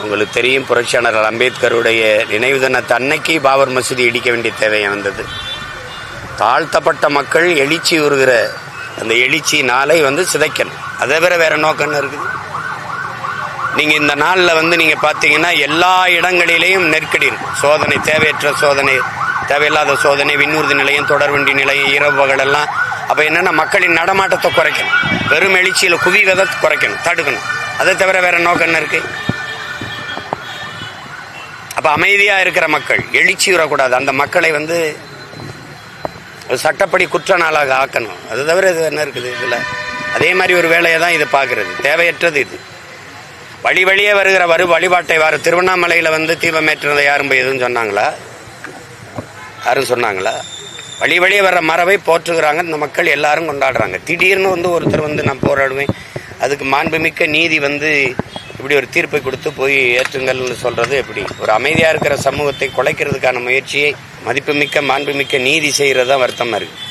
உங்களுக்கு தெரியும், புரட்சியாளர் அம்பேத்கருடைய நினைவு தினத்தை அன்னைக்கு பாபர் மசூதி இடிக்க வேண்டிய தேவையை வந்தது. தாழ்த்தப்பட்ட மக்கள் எழுச்சி உறுகிற அந்த எழுச்சி நாளை சிதைக்கணும். அதை வேற நோக்கம் இருக்குது. நீங்கள் இந்த நாளில் நீங்கள் பார்த்தீங்கன்னா எல்லா இடங்களிலேயும் நெருக்கடி இருக்கும். சோதனை, தேவையற்ற சோதனை, தேவையில்லாத சோதனை, விண்ணூர்தி நிலையம், தொடர்வண்டி நிலையம், இரவு பகலெல்லாம். அப்போ என்னென்னா மக்களின் நடமாட்டத்தை குறைக்கணும், வெறும் எழுச்சியில் குவிவதை குறைக்கணும், தடுக்கணும். அதை தவிர வேற நோக்கம் என்ன இருக்குது? அப்போ அமைதியாக இருக்கிற மக்கள் எழுச்சி வரக்கூடாது. அந்த மக்களை சட்டப்படி குற்ற நாளாக ஆக்கணும். அது தவிர இது என்ன இருக்குது இதில்? அதே மாதிரி ஒரு வேலையை தான் இது பார்க்குறது. தேவையற்றது இது. வழியே வருகிற வழிபாட்டை திருவண்ணாமலையில் தீபமேற்றுறதை யாரும் போய் எதுவும் சொன்னாங்களா? யாரும் சொன்னாங்களா? வழியே வர்ற மரபை போற்றுகிறாங்க. இந்த மக்கள் எல்லாரும் கொண்டாடுறாங்க. திடீர்னு ஒருத்தர் நான் போராடுவேன், அதுக்கு மாண்புமிக்க நீதி இப்படி ஒரு தீர்ப்பை கொடுத்து போய் ஏற்றுங்கள்னு சொல்கிறது எப்படி? ஒரு அமைதியாக இருக்கிற சமூகத்தை குலைக்கிறதுக்கான முயற்சியை மதிப்புமிக்க மாண்புமிக்க நீதி செய்கிறது தான் வருத்தமாக இருக்குது.